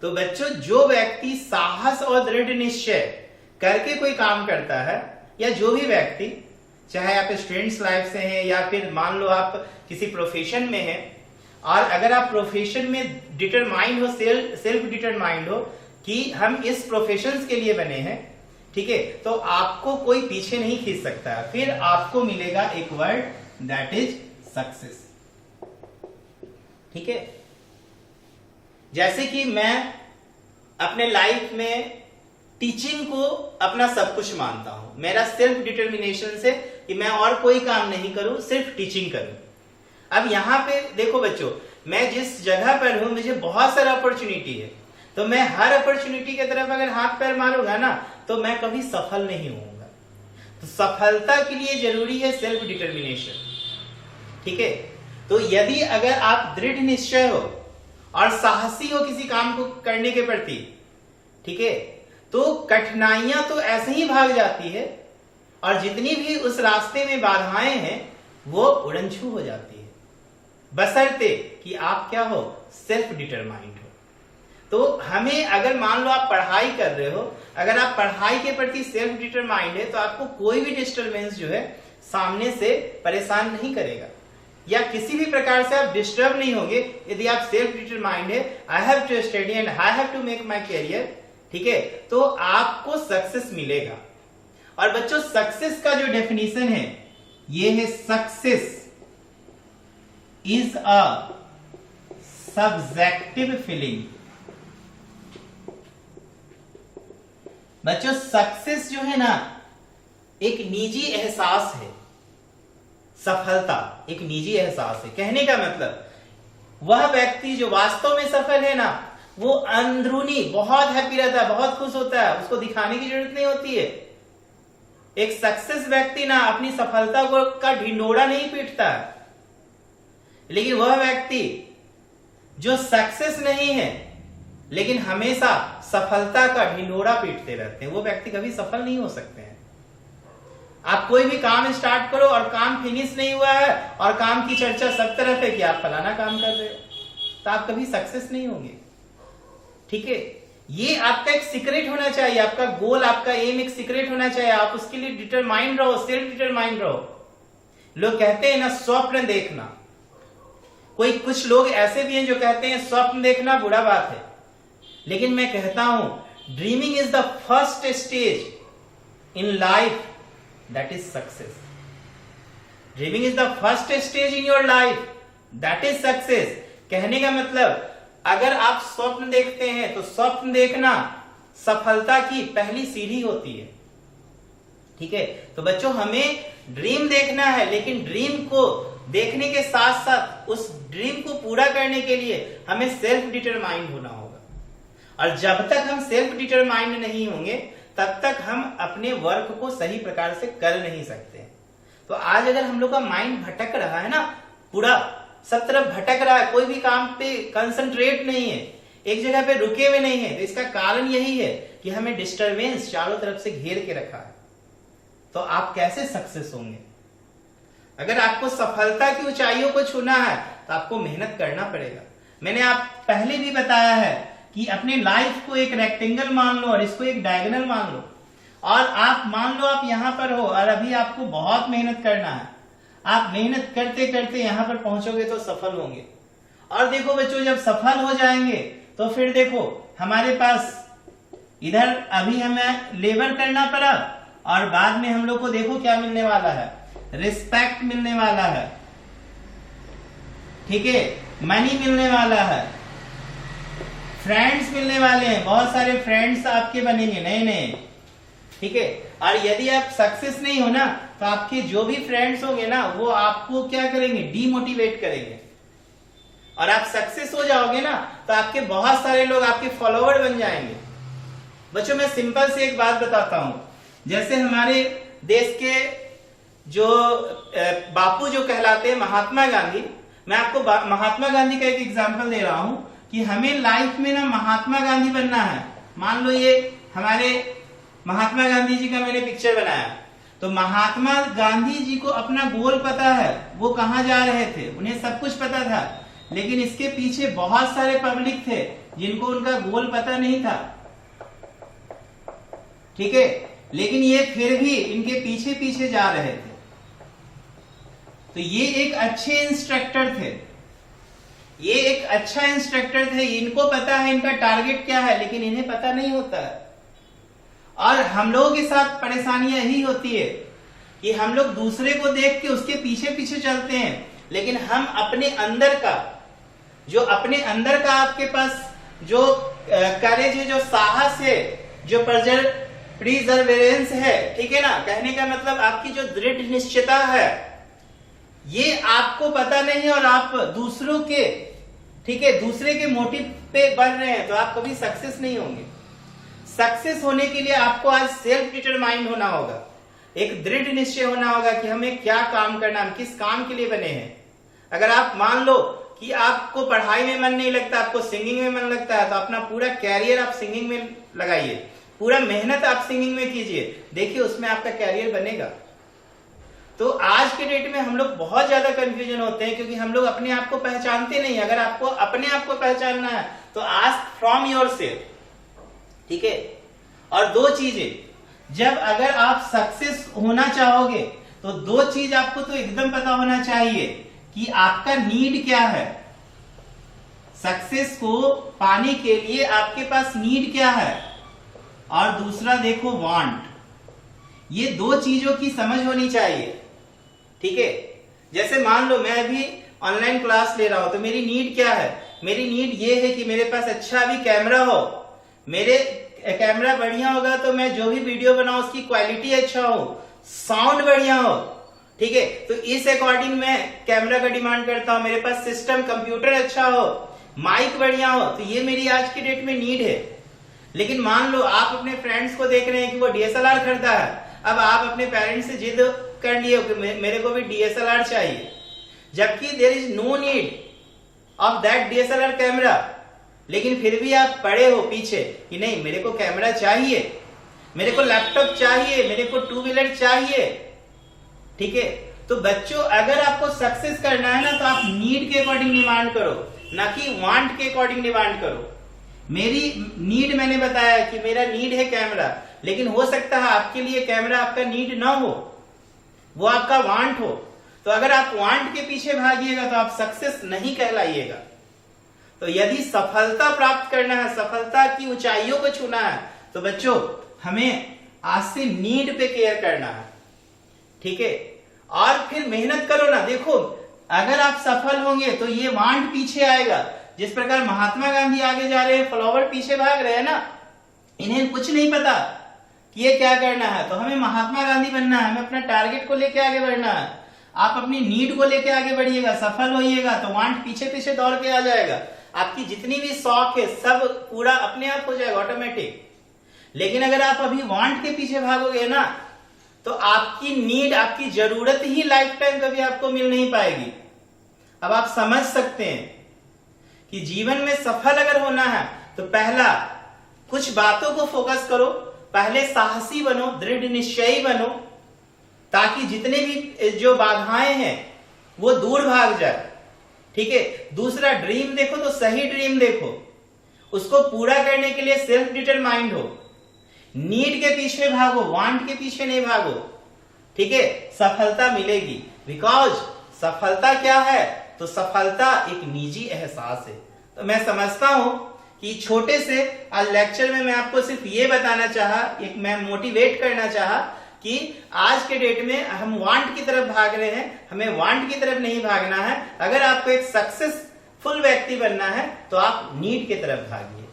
तो बच्चों जो व्यक्ति साहस और दृढ़ निश्चय करके कोई काम करता है, या जो भी व्यक्ति, चाहे आप स्टूडेंट्स लाइफ से हैं या फिर मान लो आप किसी प्रोफेशन में हैं, और अगर आप प्रोफेशन में डिटरमाइंड हो, सेल्फ डिटरमाइंड हो कि हम इस प्रोफेशन के लिए बने हैं, ठीक है, तो आपको कोई पीछे नहीं खींच सकता है। फिर आपको मिलेगा एक वर्ड, दैट इज सक्सेस। ठीक है, जैसे कि मैं अपने लाइफ में टीचिंग को अपना सब कुछ मानता हूं। मेरा सेल्फ डिटर्मिनेशन से कि मैं और कोई काम नहीं करूं, सिर्फ टीचिंग करूं। अब यहां पे देखो बच्चों, मैं जिस जगह पर हूं मुझे बहुत सारा अपॉर्चुनिटी है, तो मैं हर अपॉर्चुनिटी की तरफ अगर हाथ पैर मारूंगा ना तो मैं कभी सफल नहीं होऊंगा। तो सफलता के लिए जरूरी है सेल्फ डिटर्मिनेशन। ठीक है, तो यदि अगर आप दृढ़ निश्चय हो और साहसी हो किसी काम को करने के प्रति, ठीक है, तो कठिनाइयां तो ऐसे ही भाग जाती है और जितनी भी उस रास्ते में बाधाएं हैं वो उड़नछू हो जाती है, बशर्ते कि आप क्या हो, सेल्फ डिटरमाइंड हो। तो हमें अगर मान लो आप पढ़ाई कर रहे हो, अगर आप पढ़ाई के प्रति सेल्फ डिटरमाइंड है तो आपको कोई भी डिस्टरबेंस जो है सामने से परेशान नहीं करेगा, या किसी भी प्रकार से आप डिस्टर्ब नहीं होंगे यदि आप सेल्फ डिटरमाइंड है, I have to study and I have to make my career. ठीक है, तो आपको सक्सेस मिलेगा। और बच्चों सक्सेस का जो डेफिनेशन है ये है, success is a subjective feeling. बच्चों सक्सेस जो है ना एक निजी एहसास है, सफलता एक निजी एहसास है। कहने का मतलब वह व्यक्ति जो वास्तव में सफल है ना वो अंदरूनी बहुत हैप्पी रहता है, बहुत खुश होता है, उसको दिखाने की जरूरत नहीं होती है। एक सक्सेस व्यक्ति ना अपनी सफलता को का ढिंडोरा नहीं पीटता है, लेकिन वह व्यक्ति जो सक्सेस नहीं है लेकिन हमेशा सफलता का ढिंडोरा पीटते रहते हैं, वो व्यक्ति कभी सफल नहीं हो सकते हैं। आप कोई भी काम स्टार्ट करो और काम फिनिश नहीं हुआ है और काम की चर्चा सब तरफ है कि आप फलाना काम कर रहे हो, तो आप कभी सक्सेस नहीं होंगे। ठीक है, ये आपका एक सीक्रेट होना चाहिए, आपका गोल, आपका एम एक सीक्रेट होना चाहिए। आप उसके लिए डिटरमाइंड रहो, सेल्फ डिटरमाइंड रहो। लोग कहते हैं ना स्वप्न देखना, कोई कुछ लोग ऐसे भी हैं जो कहते हैं स्वप्न देखना बुरा बात है, लेकिन मैं कहता हूं dreaming is the first stage in life that is success. Dreaming is the first stage in your life that is success. कहने का मतलब अगर आप स्वप्न देखते हैं तो स्वप्न देखना सफलता की पहली सीढ़ी होती है। ठीक है, तो बच्चों हमें ड्रीम देखना है, लेकिन ड्रीम को देखने के साथ साथ उस ड्रीम को पूरा करने के लिए हमें सेल्फ डिटरमाइंड होना होगा। और जब तक हम सेल्फ डिटरमाइंड नहीं होंगे तब तक हम अपने वर्क को सही प्रकार से कर नहीं सकते। तो आज अगर हम लोग का माइंड भटक रहा है ना, पूरा सब तरफ भटक रहा है, कोई भी काम पे कंसंट्रेट नहीं है, एक जगह पे रुके हुए नहीं है, तो इसका कारण यही है कि हमें डिस्टरबेंस चारों तरफ से घेर के रखा है। तो आप कैसे सक्सेस होंगे? अगर आपको सफलता की ऊंचाइयों को छूना है तो आपको मेहनत करना पड़ेगा। मैंने आप पहले भी बताया है कि अपने लाइफ को एक रेक्टेंगल मान लो और इसको एक डायगोनल मान लो, और आप मान लो आप यहां पर हो और अभी आपको बहुत मेहनत करना है। आप मेहनत करते करते यहां पर पहुंचोगे तो सफल होंगे। और देखो बच्चों, जब सफल हो जाएंगे तो फिर देखो हमारे पास इधर अभी हमें लेबर करना पड़ा और बाद में हम लोग को देखो क्या मिलने वाला है, रिस्पेक्ट मिलने वाला है। ठीक है, मनी मिलने वाला है, फ्रेंड्स मिलने वाले हैं, बहुत सारे फ्रेंड्स आपके बनेंगे नए नए। ठीक है, और यदि आप सक्सेस नहीं हो ना तो आपके जो भी फ्रेंड्स होंगे ना वो आपको क्या करेंगे, डीमोटिवेट करेंगे। और आप सक्सेस हो जाओगे ना तो आपके बहुत सारे लोग आपके फॉलोवर बन जाएंगे। बच्चों मैं सिंपल से एक बात बताता हूं, जैसे हमारे देश के जो बापू जो कहलाते हैं महात्मा गांधी, मैं आपको महात्मा गांधी का एक एग्जांपल दे रहा हूं कि हमें लाइफ में ना महात्मा गांधी बनना है। मान लो ये हमारे महात्मा गांधी जी का मैंने पिक्चर बनाया, तो महात्मा गांधी जी को अपना गोल पता है, वो कहां जा रहे थे, उन्हें सब कुछ पता था। लेकिन इसके पीछे बहुत सारे पब्लिक थे जिनको उनका गोल पता नहीं था, ठीक है, लेकिन ये फिर भी इनके पीछे पीछे जा रहे थे। तो ये एक अच्छे इंस्ट्रक्टर थे, ये एक अच्छा इंस्ट्रक्टर थे, इनको पता है इनका टारगेट क्या है, लेकिन इन्हें पता नहीं होता है। और हम लोगों के साथ परेशानी यही होती है कि हम लोग दूसरे को देख के उसके पीछे पीछे चलते हैं, लेकिन हम अपने अंदर का जो आपके पास जो करेज है, जो साहस है, जो प्रिजर्वेरेंस है, ठीक है ना, कहने का मतलब आपकी जो दृढ़ निश्चयता है, ये आपको पता नहीं और आप दूसरों के, ठीक है, दूसरे के मोटिव पे बढ़ रहे हैं, तो आप कभी सक्सेस नहीं होंगे। सक्सेस होने के लिए आपको आज सेल्फ डिटरमाइंड होना होगा, एक दृढ़ निश्चय होना होगा कि हमें क्या काम करना, हम किस काम के लिए बने हैं। अगर आप मान लो कि आपको पढ़ाई में मन नहीं लगता, आपको सिंगिंग में मन लगता है, तो अपना पूरा कैरियर आप सिंगिंग में लगाइए, पूरा मेहनत आप सिंगिंग में कीजिए, देखिए उसमें आपका कैरियर बनेगा। तो आज के डेट में हम लोग बहुत ज्यादा कंफ्यूजन होते हैं क्योंकि हम लोग अपने आप को पहचानते नहीं। अगर आपको अपने आप को पहचानना है तो आस्क फ्रॉम योरसेल्फ, ठीक है। और दो चीजें, जब अगर आप सक्सेस होना चाहोगे तो दो चीज आपको तो एकदम पता होना चाहिए कि आपका नीड क्या है। सक्सेस को पाने के लिए आपके पास नीड क्या है, और दूसरा देखो वांट। ये दो चीजों की समझ होनी चाहिए, ठीक है। जैसे मान लो मैं अभी ऑनलाइन क्लास ले रहा हूं, तो मेरी नीड क्या है? मेरी नीड ये है कि मेरे पास अच्छा अभी कैमरा हो, मेरे कैमरा बढ़िया होगा तो मैं जो भी वीडियो बनाऊं उसकी क्वालिटी अच्छा हो, साउंड बढ़िया हो, ठीक है। तो इस अकॉर्डिंग मैं कैमरा का डिमांड करता हूं। मेरे पास सिस्टम कंप्यूटर अच्छा हो, माइक बढ़िया हो, तो ये मेरी आज की डेट में नीड है। लेकिन मान लो आप अपने फ्रेंड्स को देख रहे हैं कि वो डीएसएलआर खरीदा है, अब आप अपने पेरेंट्स से जिद कर लिए कि मेरे को भी डीएसएलआर चाहिए, जबकि there is no need of that DSLR camera, लेकिन फिर भी आप पड़े हो पीछे कि नहीं मेरे को कैमरा चाहिए, मेरे को लैपटॉप चाहिए, मेरे को टू व्हीलर चाहिए, ठीक है। तो बच्चों, अगर आपको सक्सेस करना है ना तो आप नीड के अकॉर्डिंग डिमांड करो, ना कि वांट के अकॉर्डिंग डिमांड करो। मेरी नीड मैंने बताया कि मेरा नीड है कैमरा, लेकिन हो सकता है आपके लिए कैमरा आपका नीड ना हो, वो आपका वांट हो। तो अगर आप वांट के पीछे भागिएगा तो आप सक्सेस नहीं कहलाइएगा। तो यदि सफलता प्राप्त करना है, सफलता की ऊंचाइयों को छूना है, तो बच्चों हमें आज से नीड पे केयर करना है, ठीक है। और फिर मेहनत करो ना। देखो, अगर आप सफल होंगे तो ये वांट पीछे आएगा। जिस प्रकार महात्मा गांधी आगे जा रहे हैं, फॉलोवर पीछे भाग रहे हैं ना, इन्हें कुछ नहीं पता कि ये क्या करना है। तो हमें महात्मा गांधी बनना है, हमें अपना टारगेट को लेके आगे बढ़ना है। आप अपनी नीड को लेके आगे बढ़िएगा, सफल होइएगा तो वांट पीछे पीछे दौड़ के आ जाएगा। आपकी जितनी भी शौक है सब पूरा अपने आप हो जाएगा, ऑटोमेटिक। लेकिन अगर आप अभी वांट के पीछे भागोगे ना तो आपकी नीड, आपकी जरूरत ही लाइफ टाइम कभी आपको मिल नहीं पाएगी। अब आप समझ सकते हैं कि जीवन में सफल अगर होना है तो पहला कुछ बातों को फोकस करो। पहले साहसी बनो, दृढ़ निश्चयी बनो, ताकि जितने भी जो बाधाएं हैं वो दूर भाग जाए, ठीक है। दूसरा, ड्रीम देखो तो सही ड्रीम देखो, उसको पूरा करने के लिए सेल्फ डिटरमाइंड हो। नीड के पीछे भागो, वांट के पीछे नहीं भागो, ठीक है। सफलता मिलेगी, बिकॉज सफलता क्या है? तो सफलता एक निजी एहसास है। तो मैं समझता हूं कि छोटे से आज लेक्चर में मैं आपको सिर्फ ये बताना चाहा, एक मैं मोटिवेट करना चाहा कि आज के डेट में हम वांट की तरफ भाग रहे हैं, हमें वांट की तरफ नहीं भागना है। अगर आपको एक सक्सेसफुल व्यक्ति बनना है तो आप नीड की तरफ भागिए।